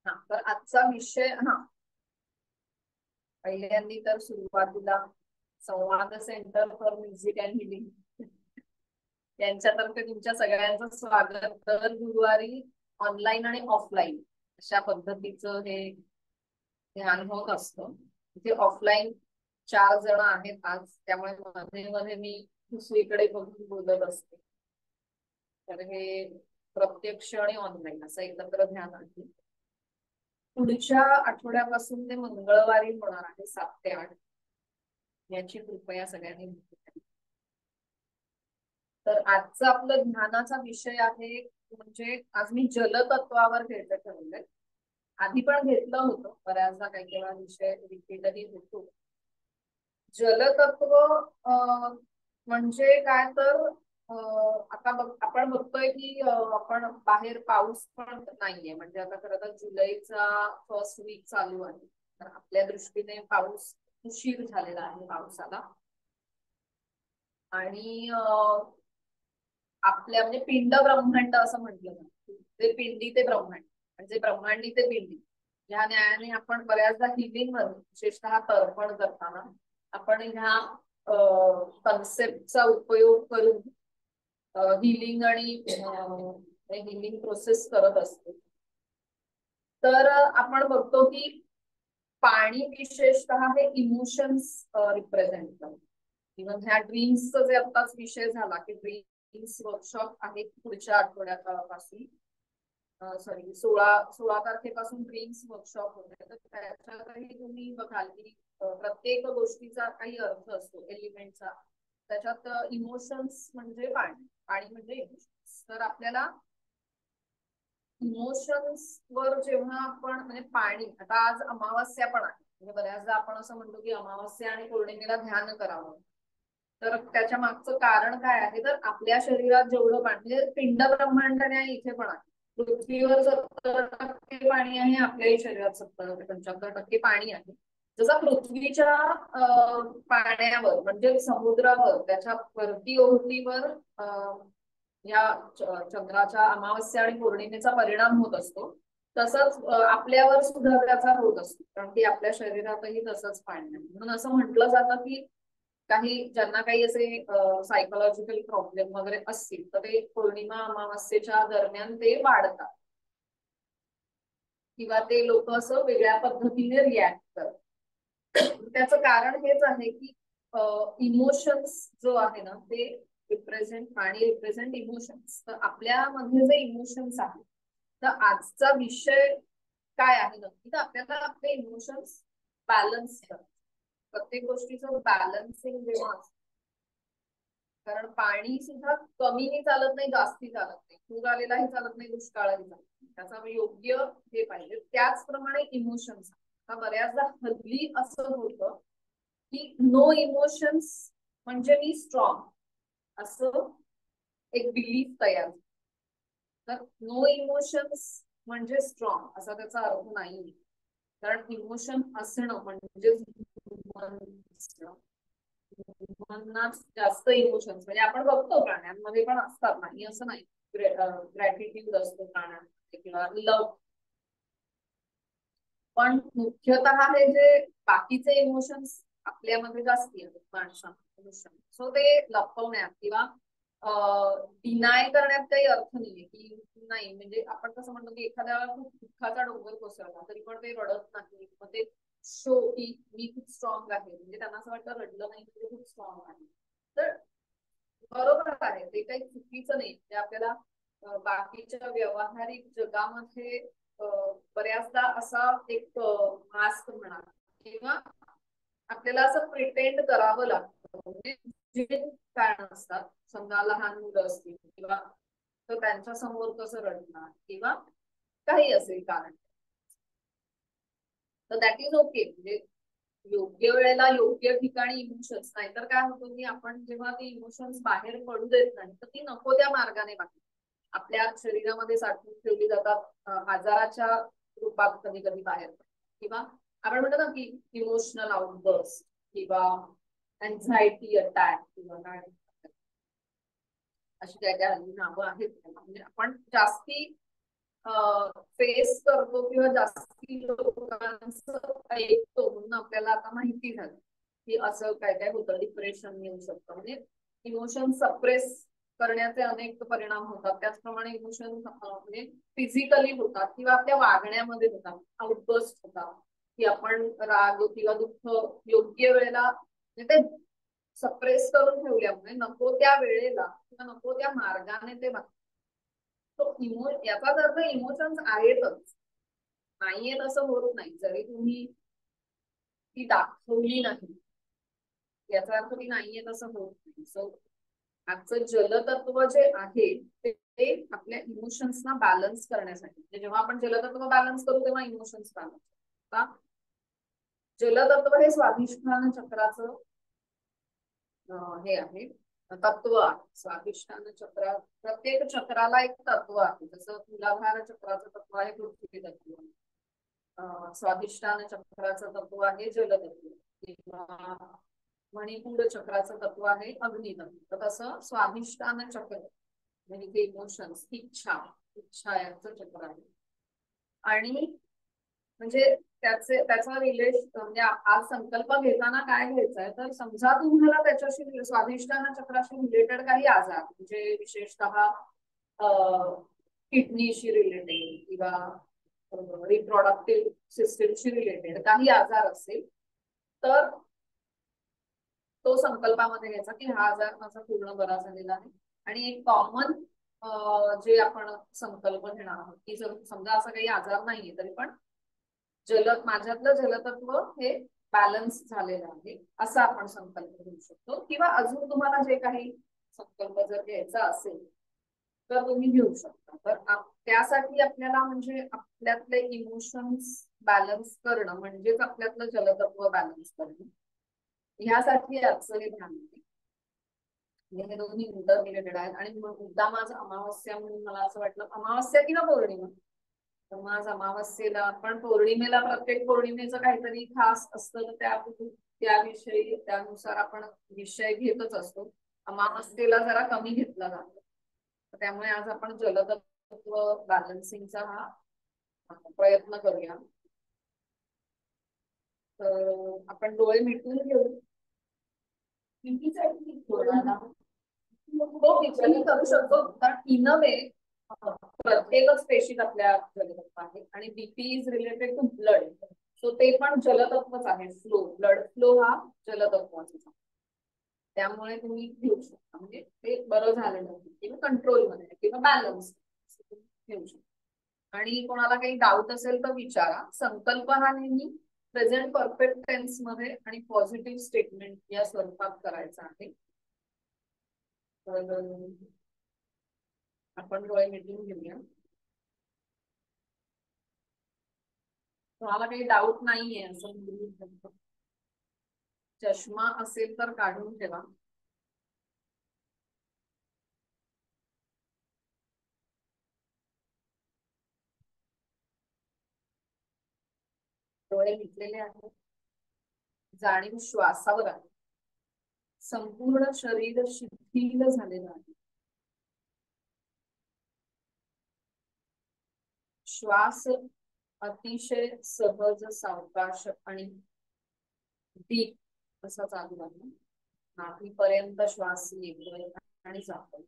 हा, तर आजचा विषय पहिल्यांदी तर सुरुवातीला संवाद centre for music and healing यांच्यातर्फे तुमच्या सगळ्यांचं स्वागत. दर गुरुवारी ऑनलाईन आणि ऑफलाईन अशा पद्धतीचं हे ध्यान होत असतं. इथे ऑफलाईन 4 जण आहेत आज, त्यामुळे मध्ये मध्ये मी दुसरीकडे बघून बोलत असते. तर हे प्रत्यक्ष आणि ऑनलाईन असं एकत्र ध्यान आहे. पुढच्या आठवड्यापासून ते मंगळवारी होणार आहे 7 ते 8. याची कृपया सगळ्यांनी माहिती द्यावी. तर आजचा आपलं ध्यानाचा विषय आहे, म्हणजे आज मी जलतत्वावर घ्यायचं ठरवलंय. आधी पण घेतलं होतं बऱ्याचदा, काही काही विषय रिपीटही होतो. जलतत्व म्हणजे काय तर आता आपण बघतोय की आपण बाहेर पाऊस पण नाहीये. म्हणजे आता खरं तर जुलैचा फर्स्ट वीक चालू आहे, तर आपल्या दृष्टीने पाऊस उशीर झालेला आहे पावसाला. आणि आपल्या म्हणजे पिंड ब्रह्मांड असं म्हटलं ना, ते पिंडी ते ब्रह्मांड, म्हणजे ब्रह्मांडी ते पिंडी या न्यायाने आपण बऱ्याचदा हिलिंग मध्ये, विशेषतः तर्पण करताना आपण ह्या कन्सेप्टचा उपयोग करून हिलिंग आणि हिलिंग प्रोसेस करत असतो. तर आपण बघतो की पाणी विशेषतः हे इमोशन्स रिप्रेझेंट करतो. इव्हन ह्या ड्रीम्सचा जे आत्ताच विषय झाला की ड्रीम्स वर्कशॉप आहे पुढच्या आठवड्यापासून, सॉरी 16 तारखेपासून ड्रीम्स वर्कशॉप होते. तर त्याच्यातही तुम्ही बघाल की प्रत्येक गोष्टीचा काही अर्थ असतो, एलिमेंटचा. त्याच्यात इमोशन्स म्हणजे पाणी, पाणी म्हणजे इमोशन्स. तर आपल्याला इमोशन्स वर जेव्हा आपण म्हणजे पाणी, आता आज अमावास्या पण आहे, म्हणजे बऱ्याचदा आपण असं म्हणतो की अमावास्या आणि पौर्णिमेला ध्यान करावं. तर त्याच्या मागचं कारण काय आहे, तर आपल्या शरीरात जेवढं पाणी, म्हणजे पिंड ब्रह्मांडाने इथे पण आहे. पृथ्वीवर 70% पाणी आहे, आपल्याही शरीरात 70-75% पाणी आहे. जसं पृथ्वीच्या पाण्यावर म्हणजे समुद्रावर, त्याच्या वरती ओहोटीवर या चंद्राच्या अमावस्या आणि पौर्णिमेचा परिणाम होत असतो, तसंच आपल्यावर सुद्धा त्याचा होत असतो, कारण की आपल्या शरीरातही तसंच पाणी आहे. म्हणून असं म्हटलं जातं की काही ज्यांना काही असे सायकोलॉजिकल प्रॉब्लेम वगैरे असतील, तर ते पौर्णिमा अमावस्येच्या दरम्यान ते वाढतात, किंवा ते लोक असं वेगळ्या पद्धतीने रिॲक्ट करतात. त्याचं कारण हेच आहे की इमोशन्स जो आहे ना, ते पाणी रिप्रेझेंट इमोशन्स. तर आपल्यामध्ये जे इमोशन्स आहेत, तर आजचा विषय काय आहे नक्की, तर आपल्याला आपले इमोशन्स बॅलन्स करतात. प्रत्येक गोष्टीचं बॅलन्सिंग जेव्हा असतं, कारण पाणी सुद्धा कमीही चालत नाही, जास्ती चालत नाही, पूर आलेलाही चालत नाही, दुष्काळही चालत नाही. त्याचा योग्य हे पाहिजे. त्याचप्रमाणे इमोशन्स. आता बऱ्याचदा हल्ली असं होतं की नो इमोशन्स म्हणजे मी स्ट्रॉंग, असं एक बिलीफ तयार. तर नो इमोशन्स म्हणजे स्ट्रॉंग असा त्याचा अर्थ नाही. कारण इमोशन असणं म्हणजे जास्त इमोशन्स, म्हणजे आपण बघतो प्राण्यांमध्ये पण असतात, नाही असं नाही. ग्रॅटिट्यूड असतो प्राण्यांमध्ये किंवा लव्ह. पण मुख्यतः हे जे बाकीचे इमोशन्स आपल्यामध्ये जास्ती आहेत माणसांमध्ये, सो ते लपवण्यात किंवा डिनाय करण्यात काही अर्थ नाहीये. की नाही, म्हणजे आपण कसं म्हणतो की एखाद्याला खूप दुःखाचा डोंगर कोसळला तरी पण ते रडत नाही, मग ते शो की मी खूप स्ट्रॉंग आहे, म्हणजे त्यांना असं वाटतं रडलं नाही म्हणजे खूप स्ट्रॉंग आहे. तर बरोबर आहे, ते काही चुकीचं नाही. म्हणजे आपल्याला बाकीच्या व्यावहारिक जगामध्ये बऱ्याचदा असा एक मास्क म्हणा, किंवा आपल्याला असं प्रिटेंड करावं लागतं. म्हणजे जे कारण असतात, समजा लहान मुलं असतील किंवा तर त्यांच्या समोर कसं रडणार किंवा काही असेल कारण, तर दॅट इज ओके. म्हणजे योग्य वेळेला योग्य ठिकाणी इमोशन्स. नाहीतर काय होतं की आपण जेव्हा ती इमोशन्स बाहेर पडू देत नाही, तर ती नको त्या मार्गाने बाहेर आपल्या शरीरामध्ये साठवून ठेवली जातात, आजाराच्या रूपात कधी कधी बाहेर पडतात. किंवा आपण म्हणतो ना की इमोशनल आउटबर्स्ट किंवा एन्झायटी अटॅक किंवा काय, अशी काय काय हल्ली नावं आहेत. म्हणजे आपण जास्ती फेस करतो किंवा जास्ती लोकांचं ऐकतो म्हणून आपल्याला आता माहिती झालं की असं काय काय होतं, डिप्रेशन येऊ शकतं. म्हणजे इमोशन सप्रेस करण्याचे अनेक परिणाम होतात. त्याचप्रमाणे इमोशन म्हणजे फिजिकली होतात किंवा आपल्या वागण्यामध्ये होतात, आउटबर्स्ट होतात की आपण राग किंवा दुःख योग्य वेळेला म्हणजे ते सप्रेस करून ठेवल्यामुळे नको त्या वेळेला किंवा नको त्या मार्गाने ते तो याचाच अर्थ इमोशन्स आहेतच, नाहीयेत असं होत नाही. जरी तुम्ही ती दाखवली नाही याचा अर्थ ती नाहीयेत असं होत नाही. सो आजचं जलतत्व जे आहे ते आपल्या इमोशन्सना बॅलन्स करण्यासाठी, म्हणजे जेव्हा आपण जलतत्व बॅलन्स करू तेव्हा इमोशन्स बॅलन्स. जलतत्व हे स्वाधिष्ठान चक्राचं हे आहे, तत्व आहे. स्वाधिष्ठान चक्र, प्रत्येक चक्राला एक तत्व आहे. जसं मूलाधार चक्राचं तत्व आहे पृथ्वी तत्व, स्वाधिष्ठान चक्राचं तत्व आहे जलतत्व, किंवा मणिपूर चक्राचं तत्व आहे अग्नितत्व. तर तसं स्वाधिष्ठान चक्र म्हणजे इमोशन्स, इच्छा, इच्छा याचं चक्र आहे. आणि म्हणजे त्याचा म्हणजे आज संकल्प घेताना काय घ्यायचा आहे, तर समजा तुम्हाला त्याच्याशी स्वाधिष्ठान चक्राशी रिलेटेड काही आजार, म्हणजे विशेषतः किडनीशी रिलेटेड किंवा रिप्रोडक्टिव्ह सिस्टीमशी रिलेटेड काही आजार असेल तर तो संकल्पामध्ये घ्यायचा की हा आजार माझा पूर्ण बरा झालेला आहे. आणि एक कॉमन जे आपण संकल्प घेणार आहोत की जर समजा असा काही आजार नाहीये तरी पण माझ्यातलं जलतत्व हे बॅलन्स झालेलं आहे असा आपण संकल्प घेऊ शकतो. किंवा अजून तुम्हाला जे काही संकल्प जर घ्यायचा असेल तर तुम्ही घेऊ शकता. तर त्यासाठी आपल्याला म्हणजे आपल्यातले इमोशन्स बॅलन्स करणं म्हणजेच आपल्यातलं जलतत्व बॅलन्स करणं, ह्यासाठी आजचं हे ध्यान आहे. हे दोन्ही इंटर रिलेटेड आहेत. आणि मुद्दा माझा अमावस्या म्हणून मला असं वाटलं, अमावस्या किंवा पौर्णिमा, तर मग आज अमावस्येला पण पौर्णिमेला प्रत्येक पौर्णिमेचं काहीतरी खास असतं, तर त्याविषयी त्यानुसार आपण विषय घेतच असतो. अमावस्येला जरा कमी घेतला जातो, त्यामुळे आज आपण जलतत्व बॅलन्सिंगचा हा प्रयत्न करूया. तर आपण डोळे मिटून घेऊ. हो विचारही करू शकतो, कारण इन अ वे प्रत्येकच पेशीत आपल्या जलतत्व आहे. आणि BP is related to blood, so ते पण जलतत्वच आहे. फ्लो, ब्लड फ्लो हा जलतत्वाचा, त्यामुळे तुम्ही घेऊ शकता. म्हणजे ते बरं झालेलं आहे किंवा कंट्रोलमध्ये किंवा बॅलन्स घेऊ शकता. आणि कोणाला काही डाऊट असेल तर विचारा. संकल्प हा नेहमी प्रेझेंट परफेक्ट टेन्स मध्ये आणि पॉझिटिव्ह स्टेटमेंट या स्वरूपात करायचा आहे. तर आपण डोळे मिटून घेऊया. तुम्हाला काही डाऊट नाहीये असं, चष्मा असेल तर काढून ठेवा. डोळे मिटलेले आहेत. जाणीव श्वासावर आहे. संपूर्ण शरीर शिथिल झालेलं आहे. श्वास अतिशय सहज, सावकाश आणि डीप असा चालू आहे. नाभीपर्यंत श्वास येतोय आणि जातोय.